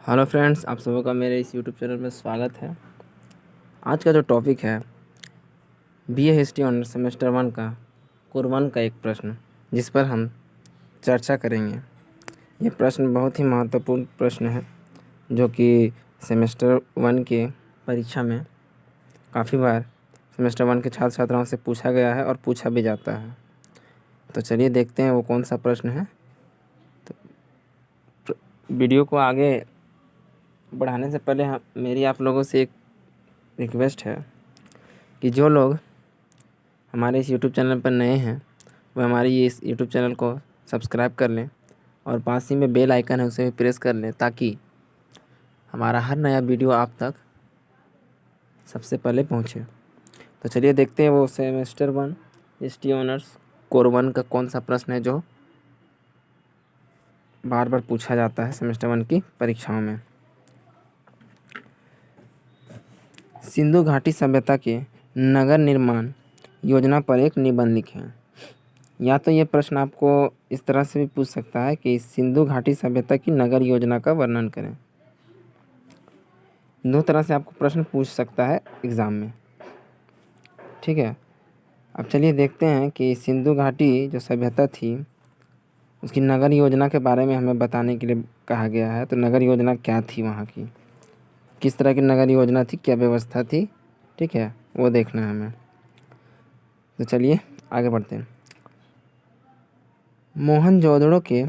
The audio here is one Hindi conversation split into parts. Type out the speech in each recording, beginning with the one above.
हेलो फ्रेंड्स, आप सबों का मेरे इस यूट्यूब चैनल में स्वागत है। आज का जो टॉपिक है बीए हिस्ट्री ऑनर्स सेमेस्टर 1 का कोर 1 का एक प्रश्न, जिस पर हम चर्चा करेंगे। ये प्रश्न बहुत ही महत्वपूर्ण प्रश्न है जो कि सेमेस्टर 1 के परीक्षा में काफ़ी बार सेमेस्टर 1 के छात्र छात्राओं से पूछा गया है और पूछा भी जाता है। तो चलिए देखते हैं वो कौन सा प्रश्न है। तो वीडियो को आगे बढ़ाने से पहले मेरी आप लोगों से एक रिक्वेस्ट है कि जो लोग हमारे इस यूट्यूब चैनल पर नए हैं वो हमारी इस यूट्यूब चैनल को सब्सक्राइब कर लें और पास ही में बेल आइकन है उसे भी प्रेस कर लें, ताकि हमारा हर नया वीडियो आप तक सबसे पहले पहुंचे। तो चलिए देखते हैं वो सेमेस्टर 1 हिस्ट्री ऑनर्स कोर 1 का कौन सा प्रश्न है जो बार बार पूछा जाता है सेमेस्टर 1 की परीक्षाओं में। सिंधु घाटी सभ्यता के नगर निर्माण योजना पर एक निबंध लिखें। या तो ये प्रश्न आपको इस तरह से भी पूछ सकता है कि सिंधु घाटी सभ्यता की नगर योजना का वर्णन करें। दो तरह से आपको प्रश्न पूछ सकता है एग्ज़ाम में, ठीक है। अब चलिए देखते हैं कि सिंधु घाटी जो सभ्यता थी उसकी नगर योजना के बारे में हमें बताने के लिए कहा गया है। तो नगर योजना क्या थी, वहाँ की किस तरह की नगर योजना थी, क्या व्यवस्था थी, ठीक है, वो देखना है हमें। तो चलिए आगे बढ़ते हैं। मोहनजोदड़ो के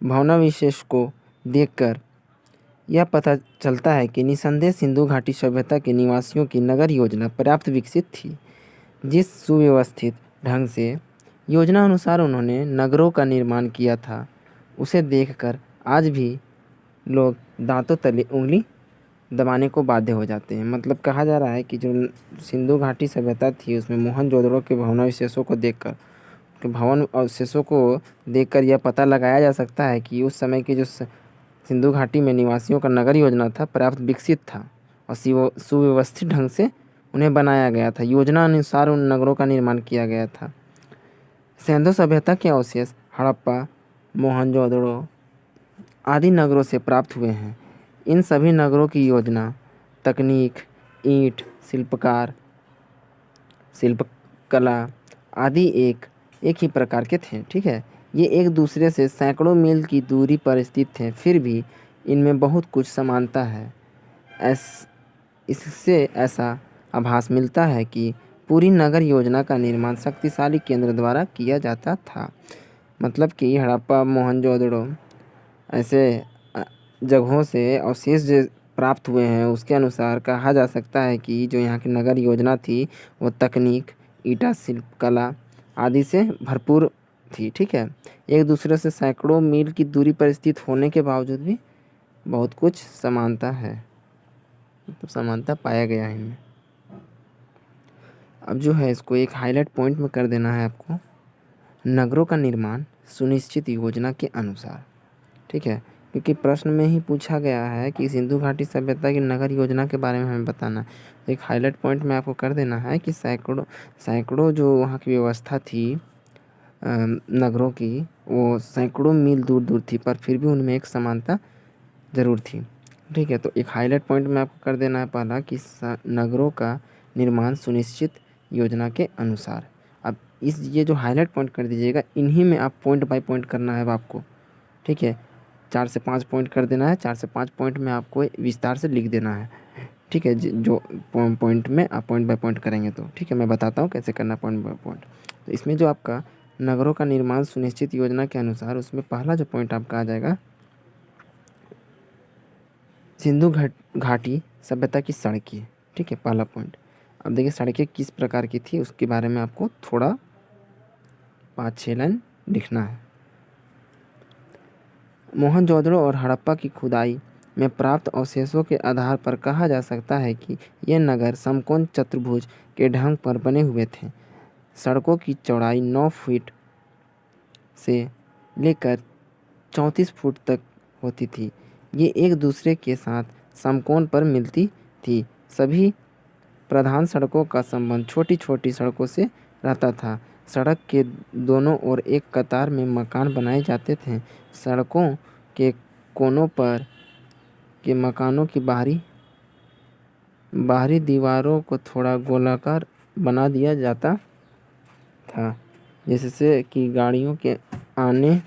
भग्नावशेष को देखकर यह पता चलता है कि निसंदेह सिंधु घाटी सभ्यता के निवासियों की नगर योजना पर्याप्त विकसित थी। जिस सुव्यवस्थित ढंग से योजना अनुसार उन्होंने नगरों का निर्माण किया था, उसे देखकर आज भी लोग दांतों तले उंगली दबाने को बाध्य हो जाते हैं। मतलब कहा जा रहा है कि जो सिंधु घाटी सभ्यता थी उसमें मोहनजोदड़ो के भग्नावशेषों को देखकर भवन अवशेषों को देखकर यह पता लगाया जा सकता है कि उस समय के जो सिंधु घाटी में निवासियों का नगर योजना था पर्याप्त विकसित था और सुव्यवस्थित ढंग से उन्हें बनाया गया था। योजना अनुसार उन नगरों का निर्माण किया गया था। सिंधु सभ्यता के अवशेष हड़प्पा, मोहनजोदड़ो आदि नगरों से प्राप्त हुए हैं। इन सभी नगरों की योजना, तकनीक, ईंट, शिल्पकला आदि एक ही प्रकार के थे, ठीक है। ये एक दूसरे से सैकड़ों मील की दूरी पर स्थित थे, फिर भी इनमें बहुत कुछ समानता है। इससे ऐसा आभास मिलता है कि पूरी नगर योजना का निर्माण शक्तिशाली केंद्र द्वारा किया जाता था। मतलब कि हड़प्पा, मोहनजोदड़ो ऐसे जगहों से अवशेष जो प्राप्त हुए हैं उसके अनुसार कहा जा सकता है कि जो यहाँ की नगर योजना थी वो तकनीक, ईंटा, शिल्पकला आदि से भरपूर थी, ठीक है। एक दूसरे से सैकड़ों मील की दूरी पर स्थित होने के बावजूद भी बहुत कुछ समानता है, तो समानता पाया गया है इनमें। अब जो है इसको एक हाईलाइट पॉइंट में कर देना है आपको। नगरों का निर्माण सुनिश्चित योजना के अनुसार, ठीक है, क्योंकि प्रश्न में ही पूछा गया है कि सिंधु घाटी सभ्यता की नगर योजना के बारे में हमें बताना है। तो एक हाईलाइट पॉइंट में आपको कर देना है कि सैकड़ों जो वहाँ की व्यवस्था थी नगरों की, वो सैकड़ों मील दूर दूर थी, पर फिर भी उनमें एक समानता ज़रूर थी, ठीक है। तो एक हाईलाइट पॉइंट में आपको कर देना है पहला कि नगरों का निर्माण सुनिश्चित योजना के अनुसार। अब ये जो हाईलाइट पॉइंट कर दीजिएगा, इन्हीं में आप पॉइंट बाय पॉइंट करना है आपको, ठीक है। 4 से 5 पॉइंट कर देना है, 4 से 5 पॉइंट में आपको विस्तार से लिख देना है, ठीक है। जो पॉइंट में आप पॉइंट बाय पॉइंट करेंगे तो ठीक है, मैं बताता हूँ कैसे करना पॉइंट बाय पॉइंट। तो इसमें जो आपका नगरों का निर्माण सुनिश्चित योजना के अनुसार, उसमें पहला जो पॉइंट आपका आ जाएगा सिंधु घाटी सभ्यता की सड़कें, ठीक है, पहला पॉइंट। अब देखिए सड़कें किस प्रकार की थी उसके बारे में आपको थोड़ा 5-6 लाइन लिखना है। मोहनजोदड़ो और हड़प्पा की खुदाई में प्राप्त अवशेषों के आधार पर कहा जा सकता है कि ये नगर समकोण चतुर्भुज के ढंग पर बने हुए थे। सड़कों की चौड़ाई 9 फीट से लेकर 34 फुट तक होती थी। ये एक दूसरे के साथ समकोण पर मिलती थी। सभी प्रधान सड़कों का संबंध छोटी छोटी सड़कों से रहता था। सड़क के दोनों ओर एक कतार में मकान बनाए जाते थे। सड़कों के कोनों पर के मकानों की बाहरी दीवारों को थोड़ा गोलाकार बना दिया जाता था, जिससे कि गाड़ियों के आने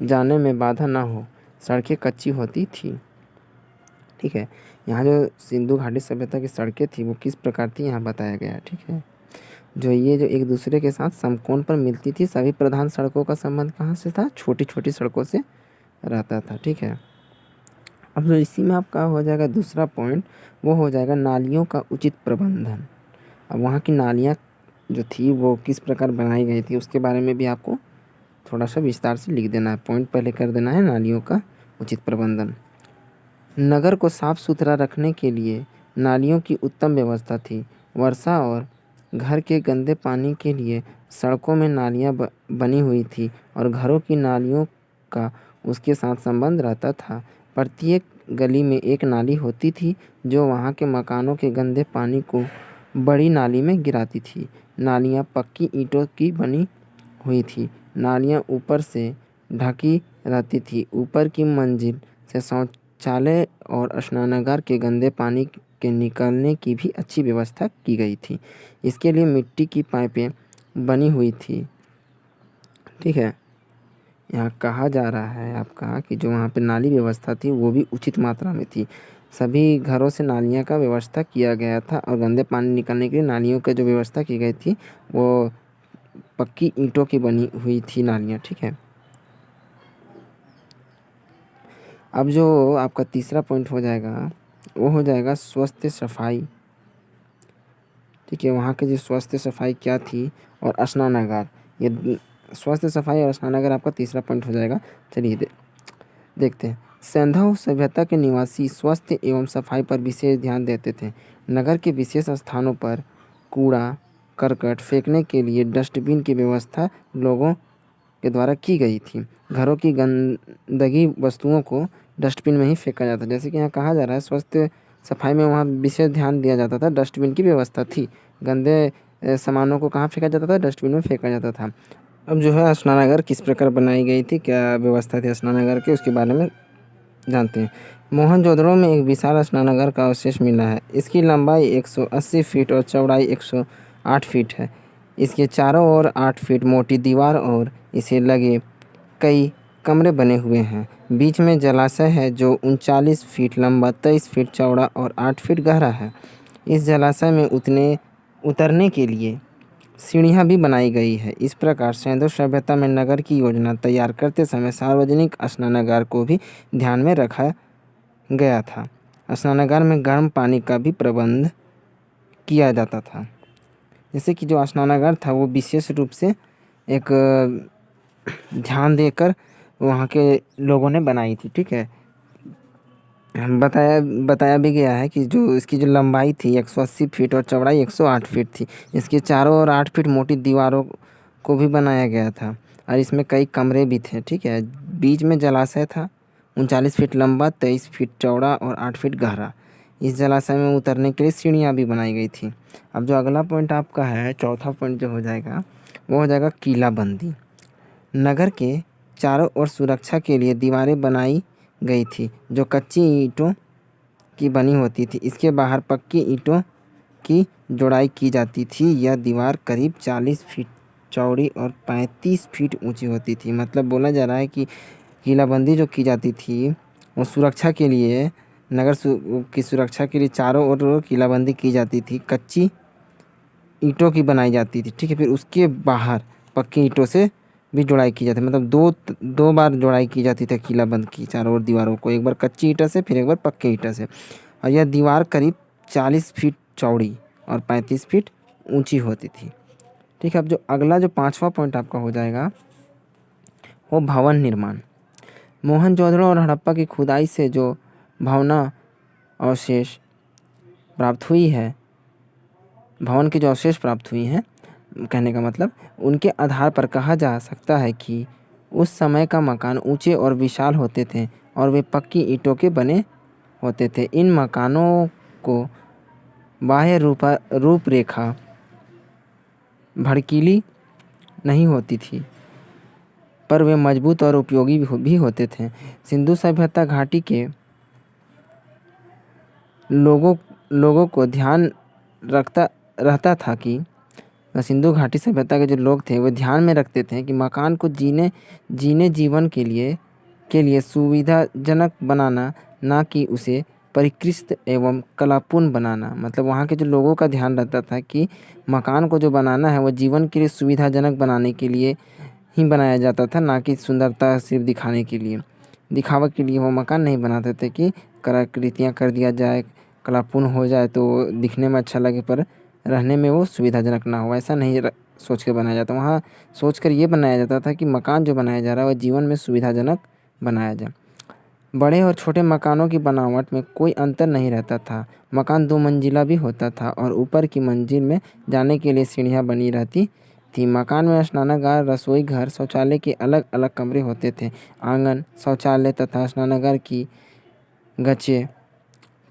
जाने में बाधा ना हो। सड़कें कच्ची होती थी। ठीक है, यहाँ जो सिंधु घाटी सभ्यता की सड़कें थी वो किस प्रकार थी यहाँ बताया गया है। ठीक है, जो एक दूसरे के साथ समकोण पर मिलती थी। सभी प्रधान सड़कों का संबंध कहाँ से था? छोटी छोटी सड़कों से रहता था। ठीक है, अब जो इसी में आपका हो जाएगा दूसरा पॉइंट, वो हो जाएगा नालियों का उचित प्रबंधन। अब वहाँ की नालियाँ जो थी वो किस प्रकार बनाई गई थी उसके बारे में भी आपको थोड़ा सा विस्तार से लिख देना है। पॉइंट पहले कर देना है नालियों का उचित प्रबंधन। नगर को साफ सुथरा रखने के लिए नालियों की उत्तम व्यवस्था थी। वर्षा और घर के गंदे पानी के लिए सड़कों में नालियाँ बनी हुई थी और घरों की नालियों का उसके साथ संबंध रहता था। प्रत्येक गली में एक नाली होती थी जो वहाँ के मकानों के गंदे पानी को बड़ी नाली में गिराती थी। नालियाँ पक्की ईंटों की बनी हुई थी। नालियाँ ऊपर से ढकी रहती थी। ऊपर की मंजिल से शौचालय और स्नानागार के गंदे पानी के निकलने की भी अच्छी व्यवस्था की गई थी। इसके लिए मिट्टी की पाइपें बनी हुई थी। ठीक है, यहाँ कहा जा रहा है आपका कि जो वहाँ पे नाली व्यवस्था थी वो भी उचित मात्रा में थी। सभी घरों से नालियाँ का व्यवस्था किया गया था और गंदे पानी निकलने के लिए नालियों का जो व्यवस्था की गई थी वो पक्की ईंटों की बनी हुई थी नालियाँ। ठीक है, अब जो आपका तीसरा पॉइंट हो जाएगा वो हो जाएगा स्वास्थ्य सफाई। ठीक है, वहाँ की जो स्वास्थ्य सफाई क्या थी और स्नानागार, ये स्वास्थ्य सफाई और स्नानागार आपका तीसरा पॉइंट हो जाएगा। चलिए देखते हैं। सिंधु सभ्यता के निवासी स्वास्थ्य एवं सफाई पर विशेष ध्यान देते थे। नगर के विशेष स्थानों पर कूड़ा करकट फेंकने के लिए डस्टबिन की व्यवस्था लोगों के द्वारा की गई थी। घरों की गंदगी वस्तुओं को डस्टबिन में ही फेंका जाता। जैसे कि यहाँ कहा जा रहा है स्वास्थ्य सफाई में वहाँ विशेष ध्यान दिया जाता था, डस्टबिन की व्यवस्था थी। गंदे सामानों को कहाँ फेंका जाता था? डस्टबिन में फेंका जाता था। अब जो है स्नानागार किस प्रकार बनाई गई थी, क्या व्यवस्था थी स्नानागार की, उसके बारे में जानते हैं। मोहनजोदड़ो में एक विशाल स्नानागार का अवशेष मिला है। इसकी लंबाई 180 फीट और चौड़ाई 108 फीट है। इसके चारों ओर 8 फीट मोटी दीवार और इसे लगे कई कमरे बने हुए हैं। बीच में जलाशय है जो 39 फीट लंबा, 23 फीट चौड़ा और 8 फीट गहरा है। इस जलाशय में उतरने के लिए सीढ़ियाँ भी बनाई गई है। इस प्रकार सिंधु सभ्यता में नगर की योजना तैयार करते समय सार्वजनिक स्नानागार को भी ध्यान में रखा गया था। स्नानागार में गर्म पानी का भी प्रबंध किया जाता था। जैसे कि जो स्नानागार था वो विशेष रूप से एक ध्यान देकर वहाँ के लोगों ने बनाई थी। ठीक है, बताया भी गया है कि जो इसकी जो लंबाई थी 180 फीट और चौड़ाई 108 फीट थी। इसके चारों ओर 8 फीट मोटी दीवारों को भी बनाया गया था और इसमें कई कमरे भी थे। ठीक है, बीच में जलाशय था 39 फीट लंबा, 23 फीट चौड़ा और 8 फीट गहरा। इस जलाशय में उतरने के लिए सीढ़ियाँ भी बनाई गई थी। अब जो अगला पॉइंट आपका है, चौथा पॉइंट जो हो जाएगा वो हो जाएगा किलाबंदी। नगर के चारों ओर सुरक्षा के लिए दीवारें बनाई गई थी जो कच्ची ईंटों की बनी होती थी। इसके बाहर पक्की ईंटों की जोड़ाई की जाती थी। यह दीवार करीब 40 फीट चौड़ी और 35 फीट ऊंची होती थी। मतलब बोला जा रहा है कि किलाबंदी जो की जाती थी वो सुरक्षा के लिए, की सुरक्षा के लिए चारों ओर किलाबंदी की जाती थी। कच्ची ईंटों की बनाई जाती थी। ठीक है, फिर उसके बाहर पक्की ईंटों से भी जोड़ाई की जाती है। मतलब दो बार जोड़ाई की जाती थी किलाबंद की चारों ओर दीवारों को, एक बार कच्ची ईंटा से फिर एक बार पक्की ईंटा से। और यह दीवार करीब 40 फीट चौड़ी और 35 फीट ऊंची होती थी। ठीक है, अब जो अगला जो पांचवा पॉइंट आपका हो जाएगा वो भवन निर्माण। मोहनजोदड़ो और हड़प्पा की खुदाई से जो भवना अवशेष प्राप्त हुई है, भवन की जो अवशेष प्राप्त हुई हैं, कहने का मतलब उनके आधार पर कहा जा सकता है कि उस समय का मकान ऊंचे और विशाल होते थे और वे पक्की ईंटों के बने होते थे। इन मकानों को बाह्य रूपरेखा भड़कीली नहीं होती थी। पर वे मजबूत और उपयोगी भी होते थे। सिंधु सभ्यता घाटी के लोगों को ध्यान रखता रहता था कि सिंधु घाटी सभ्यता के जो लोग थे वो ध्यान में रखते थे कि मकान को जीने जीवन के लिए सुविधाजनक बनाना, ना कि उसे परिष्कृत एवं कलापूर्ण बनाना। मतलब वहाँ के जो लोगों का ध्यान रहता था कि मकान को जो बनाना है वो जीवन के लिए सुविधाजनक बनाने के लिए ही बनाया जाता था, ना कि सुंदरता सिर्फ दिखाने के लिए, दिखावा के लिए वो मकान नहीं बनाते थे कि कलाकृतियाँ कर दिया जाए, कलापूर्ण हो जाए तो दिखने में अच्छा लगे पर रहने में वो सुविधाजनक ना हो। ऐसा नहीं सोच कर बनाया जाता, वहाँ सोच कर ये बनाया जाता था कि मकान जो बनाया जा रहा है वह जीवन में सुविधाजनक बनाया जाए। बड़े और छोटे मकानों की बनावट में कोई अंतर नहीं रहता था। मकान 2 मंजिला भी होता था और ऊपर की मंजिल में जाने के लिए सीढ़ियाँ बनी रहती थी। मकान में स्नानागार, रसोई घर, शौचालय के अलग अलग कमरे होते थे। आंगन, शौचालय तथा स्नानागार की गच्चे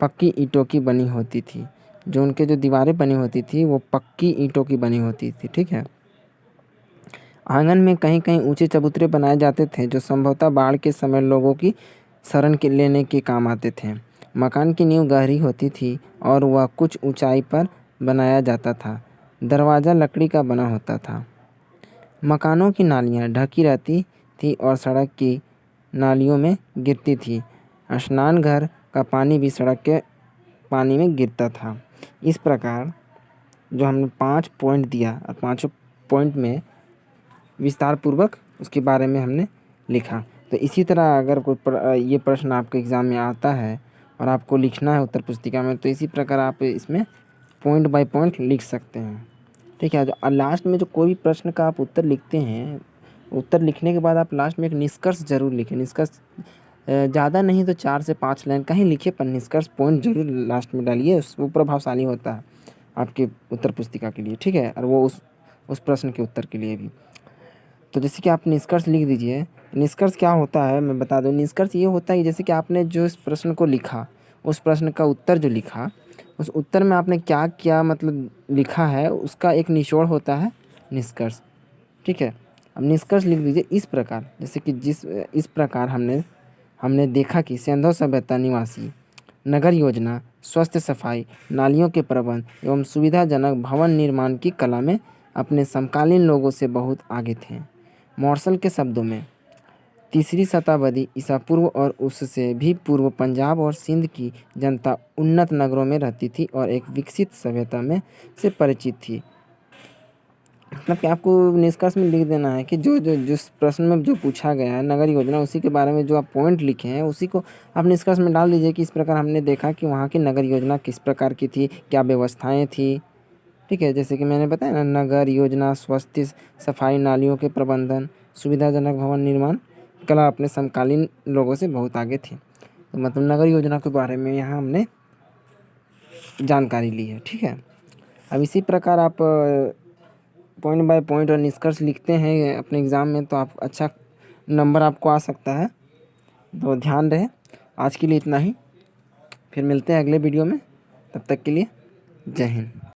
पक्की ईंटों की बनी होती थी। जो उनके जो दीवारें बनी होती थी वो पक्की ईंटों की बनी होती थी। ठीक है। आंगन में कहीं कहीं ऊंचे चबूतरे बनाए जाते थे जो संभवतः बाढ़ के समय लोगों की शरण के लेने के काम आते थे। मकान की नींव गहरी होती थी और वह कुछ ऊंचाई पर बनाया जाता था। दरवाज़ा लकड़ी का बना होता था। मकानों की नालियाँ ढकी रहती थी और सड़क की नालियों में गिरती थी। स्नान घर का पानी भी सड़क के पानी में गिरता था। इस प्रकार जो हमने 5 पॉइंट दिया और 5 पॉइंट में विस्तार पूर्वक उसके बारे में हमने लिखा। तो इसी तरह अगर ये प्रश्न आपके एग्ज़ाम में आता है और आपको लिखना है उत्तर पुस्तिका में, तो इसी प्रकार आप इसमें पॉइंट बाय पॉइंट लिख सकते हैं। ठीक है। और लास्ट में जो कोई भी प्रश्न का आप उत्तर लिखते हैं, उत्तर लिखने के बाद आप लास्ट में एक निष्कर्ष ज़रूर लिखें। निष्कर्ष ज़्यादा नहीं तो 4 से 5 लाइन का ही लिखिए, पर निष्कर्ष पॉइंट ज़रूर लास्ट में डालिए। वो प्रभावशाली होता है आपके उत्तर पुस्तिका के लिए। ठीक है। और वो उस प्रश्न के उत्तर के लिए भी। तो जैसे कि आप निष्कर्ष लिख दीजिए। निष्कर्ष क्या होता है मैं बता दूं। निष्कर्ष ये होता है कि जैसे कि आपने जो इस प्रश्न को लिखा, उस प्रश्न का उत्तर जो लिखा, उस उत्तर में आपने क्या क्या मतलब लिखा है, उसका एक निचोड़ होता है निष्कर्ष। ठीक है। अब निष्कर्ष लिख दीजिए इस प्रकार, जैसे कि इस प्रकार हमने देखा कि सिंधु सभ्यता निवासी नगर योजना, स्वस्थ सफाई, नालियों के प्रबंध एवं सुविधाजनक भवन निर्माण की कला में अपने समकालीन लोगों से बहुत आगे थे। मार्शल के शब्दों में 3री शताब्दी ईसा पूर्व और उससे भी पूर्व पंजाब और सिंध की जनता उन्नत नगरों में रहती थी और एक विकसित सभ्यता में से परिचित थी। मतलब कि आपको निष्कर्ष में लिख देना है कि जो जो जिस प्रश्न में जो पूछा गया है नगर योजना, उसी के बारे में जो आप पॉइंट लिखे हैं उसी को आप निष्कर्ष में डाल दीजिए कि इस प्रकार हमने देखा कि वहाँ की नगर योजना किस प्रकार की थी, क्या व्यवस्थाएं थी। ठीक है। जैसे कि मैंने बताया ना, नगर योजना, स्वास्थ्य, सफाई, नालियों के प्रबंधन, सुविधाजनक भवन निर्माण कला अपने समकालीन लोगों से बहुत आगे थी। तो मतलब नगर योजना के बारे में यहाँ हमने जानकारी ली है। ठीक है। अब इसी प्रकार आप पॉइंट बाय पॉइंट और निष्कर्ष लिखते हैं अपने एग्ज़ाम में, तो आप अच्छा नंबर आपको आ सकता है। तो ध्यान रहे। आज के लिए इतना ही, फिर मिलते हैं अगले वीडियो में। तब तक के लिए जय हिंद।